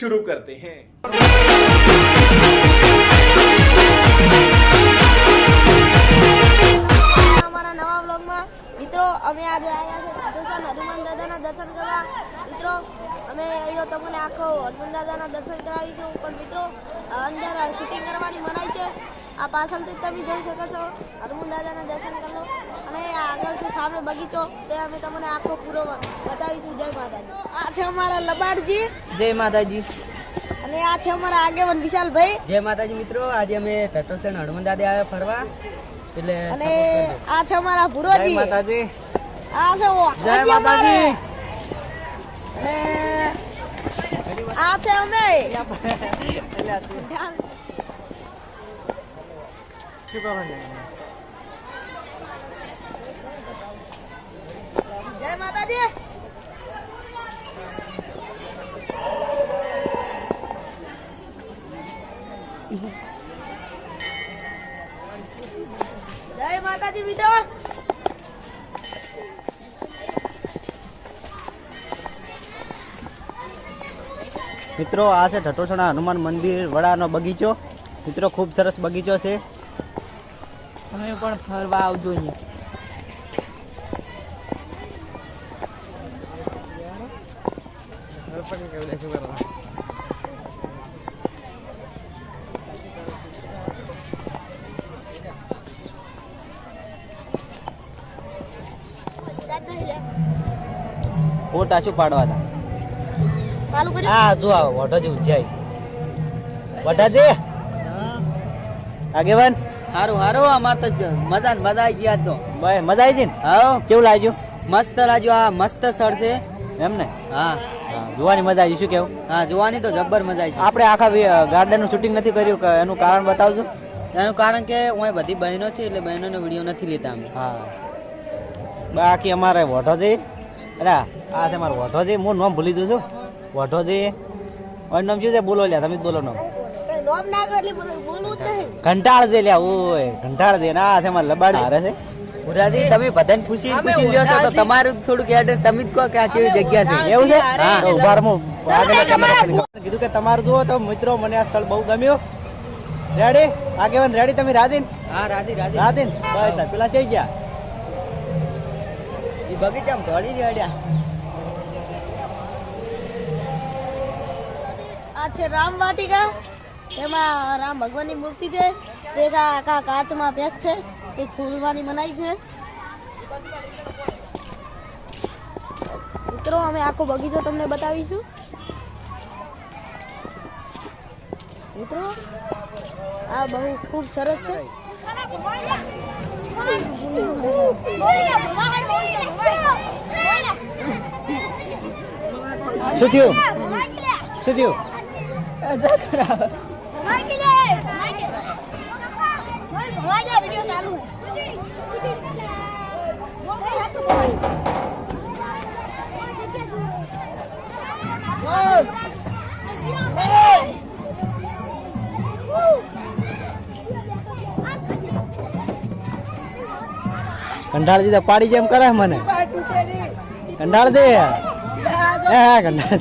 शुरू करते हैं। हमारा नवा व्लॉग में मित्रों અમે આજે આવ્યા છે હનુમાન દાદાના દર્શન કરવા। મિત્રો અમે અહીંયા તમને આખો હનુમાન દાદાના દર્શન કરાવીશું, પણ મિત્રો અંદર શૂટિંગ કરવાની મનાઈ છે। આ પાછળથી તમે જોઈ શકો છો હનુમાન દાદાના દર્શન કરો, અને આગળ છે સામે બગીચો, તે અમે તમને આખો પૂરો બતાવીશું। જય માતાજી। આ છે અમારા લબાડજી। જય માતાજી। અને આ છે અમારા આગેવાન વિશાલભાઈ। જય માતાજી। મિત્રો આજે અમે ટટોસણ હનુમાન દાદા આવ્યા ફરવા, એટલે અને આ છે અમારા ભુરોજી। જય માતાજી। આ છે જય માતાજી। અને આ છે અમે। જય માતાજી। જય માતાજી મિત્રો। મિત્રો આ છે ટટોસણા હનુમાન મંદિર વડાનો બગીચો। મિત્રો ખૂબ સરસ બગીચો છે, તમે પણ ફરવા આવજો અહીંયા। ફોટા શું પાડવા હતા? ચાલુ કરી હા જો આ વઢોજી ઊંચાઈ વઢાજી આગેવાન હારું હારું। અમાર તો મજા આવી ગઈ આજ તો મજા આવી ગઈ ને? હા કેવું લાગ્યું? મસ્ત લાગ્યું। આ મસ્ત સ્થળ છે એમ ને? હા જોવાની મજા આવી। શું કેવું? હા જોવાની તો જબ્બર મજા આવી। આપણે આખા ગાર્ડન નું શૂટિંગ નથી કર્યું, એનું કારણ બતાવજો। એનું કારણ કે હું બધી બહેનો છે, એટલે બહેનોનો વિડીયો નથી લેતા અમે। હા બાકી અમારે વઢોજી, અરે આ છે મારો વઢોજી, હું નામ ભૂલી જઉં છું। વઢોજી નામ શું છે? બોલો લ્યા, તમે જ બોલો નામ। લોમ ના કરો એટલે બોલવું જ નહીં। ઘંટાળ દે લ્યા, ઓય ઘંટાળ દે ના છે મારે લબાડ હારે છે। ભુરાજી તમે બધાને પૂછી લ્યો છો, તો તમારું થોડુંક એડ્રેસ તમે જ કહો કે આ કેવી જગ્યા છે, એવું છે? હા તો ઉભા રહો। કીધું કે તમારું જુઓ તો મિત્રો મને આ સ્થળ બહુ ગમ્યું। રેડી આગેવાન? રેડી તમે? રાધીન? હા રાધી રાધીન બસ પેલા જઈ ગયા એ બગીચામાં ઢળી ગયા। આ છે રામ વાટિકા, તેમાં રામ ભગવાનની મૂર્તિ છે, તે આખા કાચમાં પેક છે, તે ખોલવાની મનાઈ છે। મિત્રો અમે આખો બગીચો તમને બતાવીશું। મિત્રો આ બહુ ખૂબ સરસ છે। શું થયું? શું થયું? કંટાળ દીધા પાડી જેમ કરે મને। કંટાળ દે કંટાળ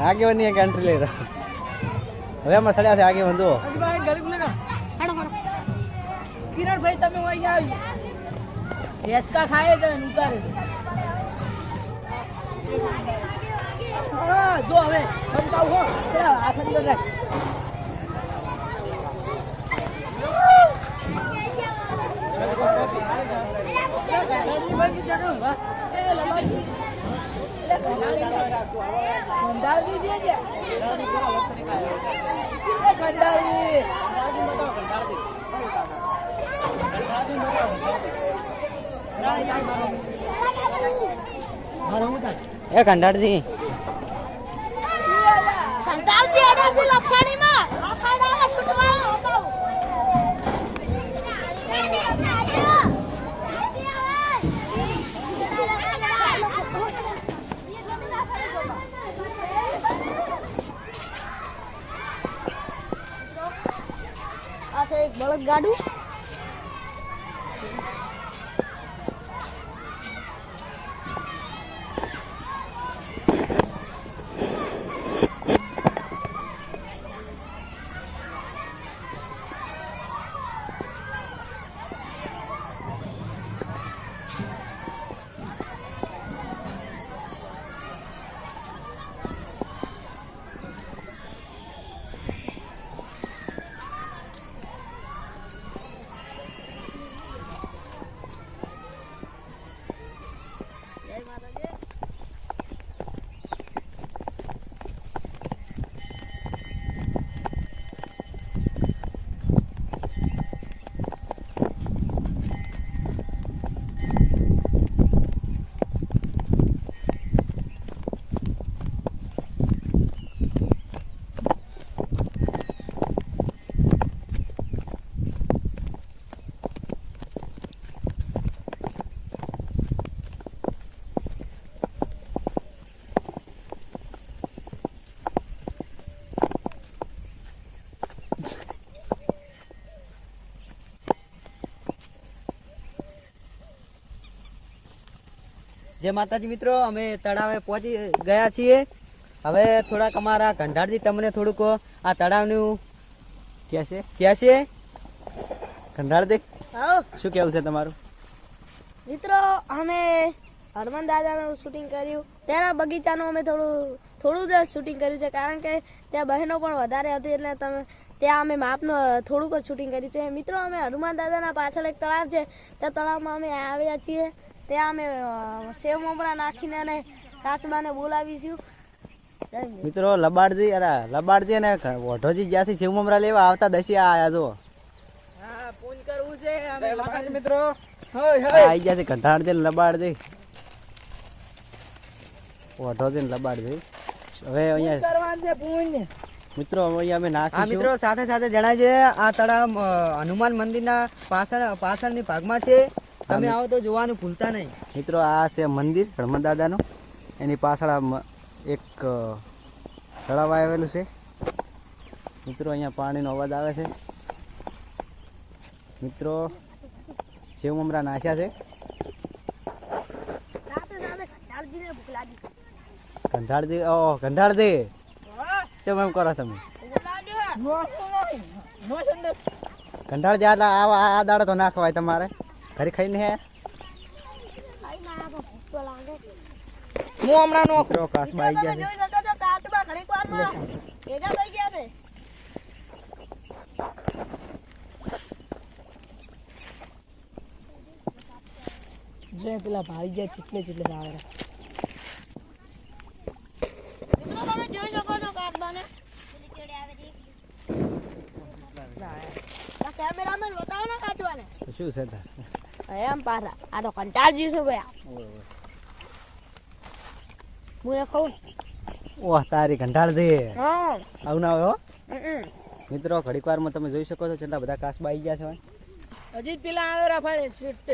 આગેવાન ની એન્ટ્રી લઈ રહ્યો। હવે અમે સડ્યા છે આગેવાન જુઓ। કિરણભાઈ તમે અહીંયા આવી ભેંસકા ખાય તો ઉતારે જો હવે સમજાવ હો હાથ અંદર રાખ। એ કંટાળજી લપસાણીમાં આ છે એક બળદ ગાડું। જય માતાજી મિત્રો, અમે તળાવે પહોંચી ગયા છીએ. હવે થોડાક અમારા કંઢાળજી તમને થોડુંક આ તળાવનું કહેશે. કંઢાળજી હા શું કેવું છે તમારું? મિત્રો અમે હનુમાન દાદાનું શૂટિંગ કર્યું. તેના બગીચાનું અમે થોડું જ શૂટિંગ કર્યું છે, કારણ કે ત્યાં બહેનો પણ વધારે હતી, એટલે ત્યાં અમે માપનું થોડુંક જ શૂટિંગ કર્યું છે. મિત્રો અમે હનુમાન દાદાના પાછળ એક તળાવ છે, તે તળાવમાં અમે આવ્યા છીએ. ત્યાં અમે સેવ મમરા નાખીને અને કાચબાને બોલાવીશું. મિત્રો લબાડજી અને વઢોજી જ્યાંથી શિવ મમરા લેવા આવતા દશી આયા જો. હા પૂન કરવું છે અમે મિત્રો હોય આવી ગયા છે કંઠાળજી ને લબાડજી, વઢોજી ને લબાડજી. હવે અહીંયા કરવાનું છે પૂન. મિત્રો અહીંયા અમે નાખીશું. મિત્રો સાથે સાથે જણાય છે આ તળાવ હનુમાન મંદિરના પાછળની ભાગમાં છે. તમે આવો તો જોવાનું ભૂલતા નહીં. મિત્રો આ છે મંદિર હનુમાન દાદાનું, એની પાછળ એક તળાવ આવેલું છે. મિત્રો અહીંયા પાણીનો અવાજ આવે છે. મિત્રો શિવ મમરા નાખ્યા છે. કંઠાળજી કેમ એમ કરો તમે? કંઠાળજી આ દાડો તો ના ખવાય તમારે, ઘરે ખાઈને હે. હું હમણાં નો મિત્રો કાસમાં આવી ગયા છે. જે પેલા ભાઈ ગયા ચીટલે આવે. તમે જોઈ શકો છો કાચબાને. કેમેરામેન બતાવો ને કાચબાને. શું છે તાર? એમ પાછા આ તો કંટાળજી છે ભાઈ. હું એ ખાઉં. ઓહ તારી કંઠાળજી હા આવું ના હોય હો. મિત્રો ઘડીક વારમાં તમે જોઈ શકો છો કેટલા બધા કાસબા આવી ગયા છે. હજી પેલા આવેરા ભાઈ છેટે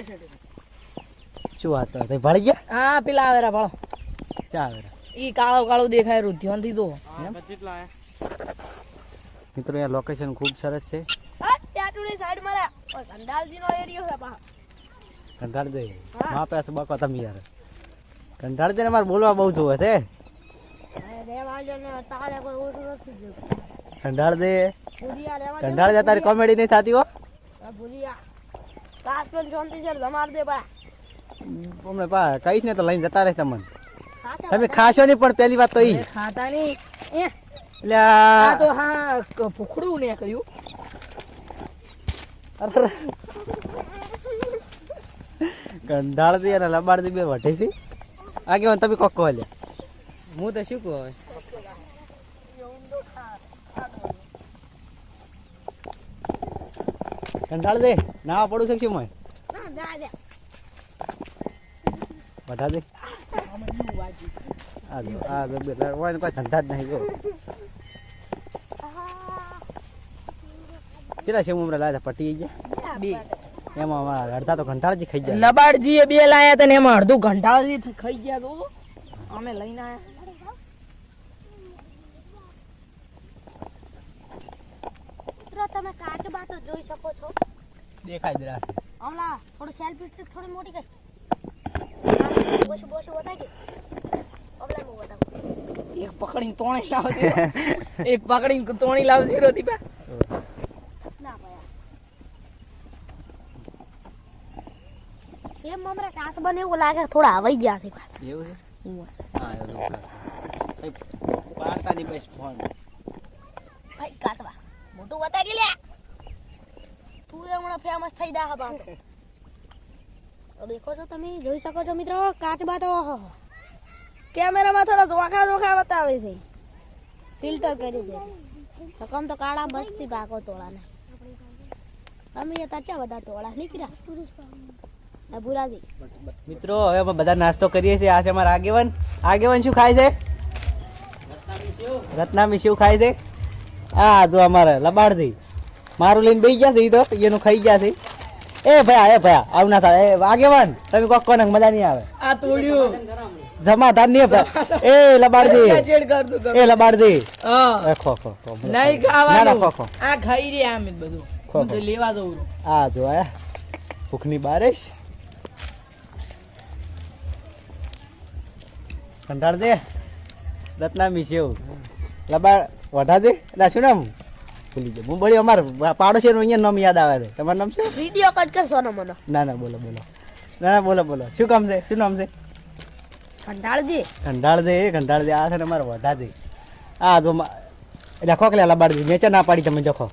શું વાત કરો તમે ભળી ગયા? હા પેલા આવેરા ભાળો ચા આવે ઈ કાળો દેખાય રહ્યું, ધ્યાનથી જો. મિત્રો અહીંયા લોકેશન ખૂબ સરસ છે. ત્યાંની સાઈડ મારા કંડાલજીનો એરિયો છે પા. કંઠાળજી માપે છે બકો તમે યાર. કંઠાળજી ને મારે બોલવા બહુ જોવે છે. તારે કોઈ ઓછું નથી જોયું. કંઠાળજી ભૂલિયા રેવા કંઠાળજી તારી કોમેડી નહીં થતી હો. ભૂલિયા કાચ પણ શાંતિ છે જમાડ દે બા. અમને પા કહીશ ને તો લઈને જતા રહે તમને. તમે ખાશો નહીં પણ પહેલી વાત તો ઈ ખાતા નહીં એટલે આ તો હા ભૂખડું ને કહ્યું. કંઠાળજી અને લબાડજી બે વઢે છે. આગેવાન તમે કોક કહો લે. હું તો શું કહું હવે. કંઠાળજી નાવા પડું છે શું મેં વઢાજી આ જો કોઈ ધંધા જ નહીં જો. કેટલા છે ઉમરા લાયા પટી ગયા બે એમાં અમારા અડધા તો કંઠાળજી ખાઈ ગયા. લબાડજી એ બે લાયા હતા ને એમાં અડધું ઘંટાળજી ખાઈ ગયા તો અમે લઈને આયા. મિત્રો તમે કાચબા તો જોઈ શકો છો. દેખાય જ રહ્યા છે. હમણાં થોડું સેલ્ફી સ્ટિક થોડી મોટી કરી. બોશું બતાવી દે. હમણાં હું બતાવું. એક પકડીને તોણી લાવતી એક પકડીને તોણી લાવતી રોતી બા. ના ભાઈ સેમ મમરા કાચબાને એવું લાગે થોડા હવાઈ ગયા છે ભાઈ. એવું છે? હા એવું પાતાની બસ ફોન ભાઈ કાચબા મોટું બતાવી લે. તું હમણાં ફેમસ થઈ જા પાછો. દેખો છો તમે જોઈ શકો છો મિત્રો કાચબા તો કેમેરામાં થોડા જોખા બતાવે છે. ફિલ્ટર કરી છે. રકમ તો કાળા મસ્તી ભાગો તોળાને. અમે એ તાચા બધા તોળા નીકળ્યા. ભુરાજી મિત્રો હવે અમે બધા નાસ્તો કરીએ છીએ. આ છે અમારા આગેવાન શું ખાય છે? રત્નામી શું ખાય છે? આ જો અમારે લબાડજી મારું લઈને બેસી ગયા છે. ઈ તો એનું ખાઈ ગયા છે. એ ભાઈ આવું ના થાય. આગેવાન તમે કોક કોને મજા નહીં આવે. આ તોડ્યું જમાદાર નહીં એ લબાડજી એ લબાડજી હા ખો નહીં ખાવાનું. આ ખાઈ રહ્યા અમે બધું. હું તો લેવા જઉં. આ જો આયા ભૂખની બારિશ. કંટાળ દે રત્નામી છે એવું લબાડ વઢા દે એટલે શું નામ ભૂલી ગયો હું બળી અમાર પાડોશીનું અહીંયા નામ યાદ આવે છે તમારું નામ શું વિડીયો કટ કરશો ને મને ના ના બોલો બોલો ના ના બોલો બોલો શું કામ છે શું નામ છે કંટાળજી કંટાળ દે આ છે ને અમારે વઢા દે આ જો એટલે ખોકલે લબાડ દે મેચા ના પાડી તમે જોખો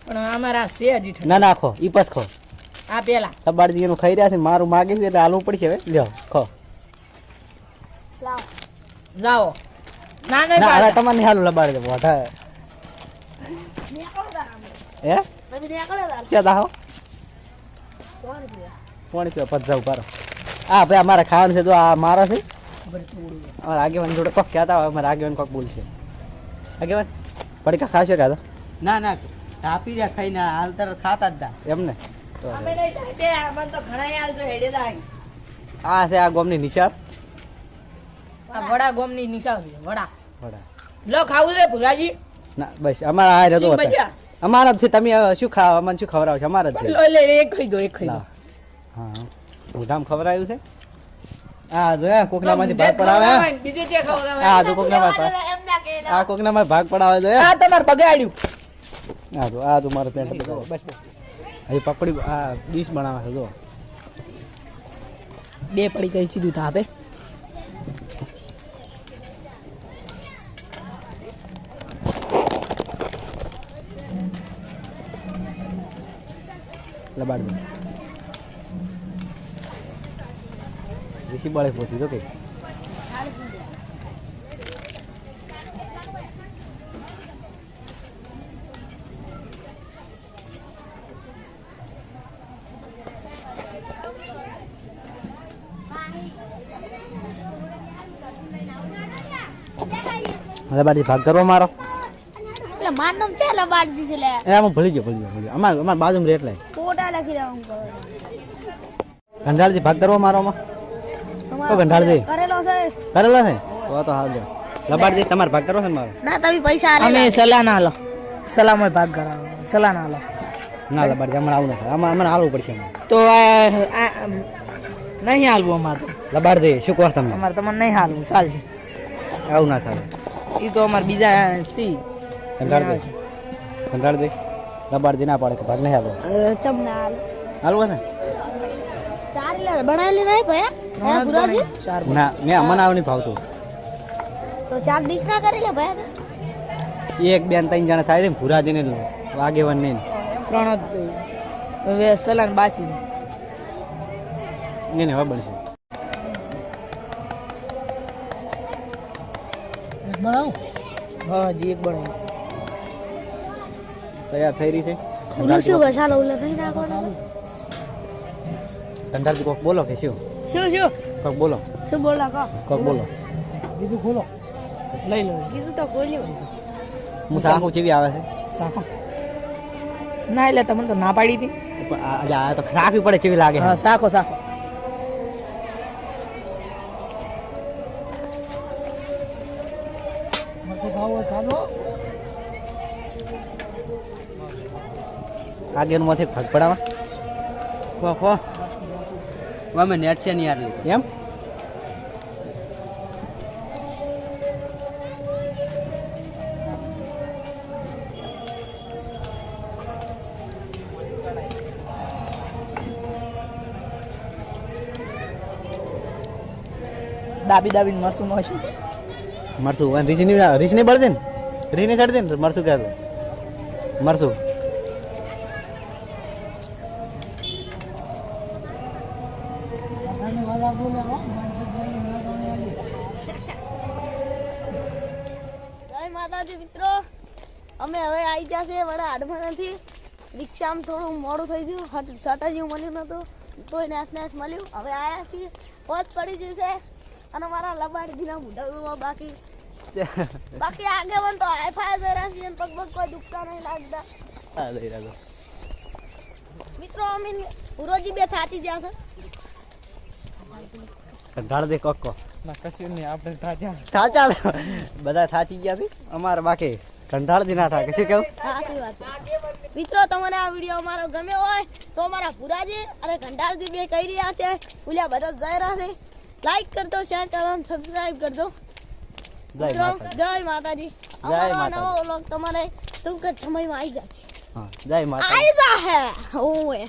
પણ અમારા છે હજી ઠંડા. ના ના ખો ઈ પસ ખો આ પેલા લબાડ દી એનું ખાઈ રહ્યા છે મારું માગે છે એટલે હાલવું પડશે હવે લ્યો ખો લાવ લાવો ના નહીં ના પાડતા. હવે તમારે નહીં હાલું લબાડ દે વઢા હે તમે નીકળે વાર ક્યાં દાહો કોણ પીવા પોણી પીવા પત જાવ પારો હા ભાઈ અમારે ખાવાનું છે જો આ મારા છે બરી થોડું. અમારા આગેવાન જોડે કોક કહેતા હોય અમારા આગેવાન કોક બોલ છે આગેવાન પડીકા ખાશો કાં ના ના ઢાપી રહ્યા ખાઈને હાલ તરત ખાતા જ દા એમ ને તો અમે નહીં ચાટે, અમને તો ઘણા યાર જો હેડે જાય. આ છે આ ગોમની નિશાળ આ વડા ગોમની નિશાળ છે વડા. વડા લો ખાવું છે ભુરાજી? ના બસ અમારા આ રહેતો સિંગ હતા ભજીયા? અમારા જ છે તમે શું ખાવ અમને શું ખવડાવો છો અમારા જ છે લો લે એક ખાઈ દો એક ખાઈ દો. લાવ. હા મોઢામ ખવડાવ્યું છે આ જોયા કોકનામાંથી ભાગ પડાવે બીજે જે ખવડાવે. આ તો કોકનામાં એમના કે આ કોકનામાં ભાગ પડાવે જોયા આ તમારે બગાડ્યું. આ તો મારો પેન્ટ બસ બસ હજી પકડી આ ડીશ બનાવે છે જો બે પડી કઈ સીધું થાપે. લબાડ દે ઋષિ બળે પહોંચી જો કે લબાડી ભાગ કરવો મારો એટલે માર નામ છે લબાડજી છે લે એ આમાં ભૂલી ગયો અમાર બાજુમાં રેટ લાય ફોટા લખી દેવા હું ગંઢાળથી ભાગ કરવો મારો આમાં ઓ ગંઢાળજી કરેલો છે કરેલો છે તો હાલ દે લબાડજી તમારે ભાગ કરવો છે ને મારો ના તમે પૈસા આલે અમે સલાહ ના લો, સલામય ભાગ કરાવો, સલાહ ના લો. ના લબાડજી અમારે આવું નથી આમાં અમને હાલવું પડશે તો નહીં હાલવું અમારે તો. લબાડજી શું કહો તમને અમારે તમને નહીં હાલવું ચાલશે. આવું ના ચાલે એ તો અમારે બીજા સી કંટાળી દે લબાડજી ના પાડે કે ભાગ નહીં હાલવો ચમના આલે હાલવો છે તારી લે બનાવેલી નહીં ભયા હે ગુરાજી ચાર ના મેં મને આવું નહીં ભાવતું તો ચાક ડીશ ના કરી લે ભયા એક બેન ત્રણ જણા થાય ને ભૂરાજીને આગેવાન નહીં ત્રણ જ હવે સલાહ બાચી એને હવે બનશે હા જી એક બનાવી. તૈયાર થઈ રહી છે શું બસાલો ઉલે નહીં નાખવાનો કંટાળજી કોક બોલો કે શું શું કોક બોલો શું બોલા કો કોક બોલો લઈ લો કીધું તો ખોલ્યું હું સાખું ચેવી આવે છે સાખો ના એટલે તમને તો ના પાડી હતી. પણ આ તો સાખવી પડે ચેવી લાગે હા સાખો સાખો. આગેનું માંથી ભાગ પડાવા ખો ખો અમે નેટ છે નહીં આટલી એમ દાબી દાબીને મરસું મરશું. મરસું રીસ નહીં બળદે ને રીસ નહીં ચડદે ને મરસું કહેતો મરસું જય માતાજી મિત્રો અમે હવે આવી જશે વડા હાડમાનાથી રિક્ષામાં થોડું મોડું થઈ ગયું સટાજીયું મળ્યું નતું તોય નેટ મળ્યું હવે આયા છીએ પોત પડી જશે અને મારા લબાડજીના મુઢામાં બાકી આગેવાન તો હાઈફાઈ જરા છે પગ પગ કોઈ દુખતા નહીં લાગતા હા લઈ રહ્યો મિત્રો અમે ઉરોજી બે થાચી ગયા છે કંટાળ દે કોક ના કશું નહીં આપણે તાજા. થાચા બધા થાચી ગયા છે અમારે બાકી કંટાળ દી ના થાય શું કેવું સાચી વાત છે. મિત્રો તમને આ વિડીયો અમારો ગમ્યો હોય તો અમારા પુરાજી અને કંટાળજી બે કહી રહ્યા છે ઓલ્યા બધા જઈ રહ્યા છે લાઈક કરજો શેર કરજો સબસ્ક્રાઇબ કરજો જય મિત્રો માતાજી. જય માતાજી. જય અમારો આ માતાજી. નવો વ્લોગ તમારે ટૂંક જ સમયમાં આવી જશે. હા જય માતાજી. આવી જાહે. ઓએ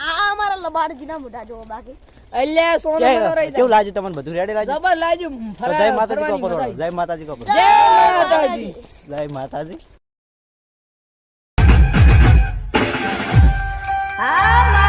આ અમારા લબાડજીના મોઢા જોવો બાકી. અલ્યા સોનો મને રહી કેવું લાગ્યું તમને બધું રેડી લાગ્યું? જબર લાગ્યું તો જય માતાજી ફરવાની કહો મજા કરો. આવી. જય માતાજી કહો કરો. જય માતાજી. જય માતાજી. હા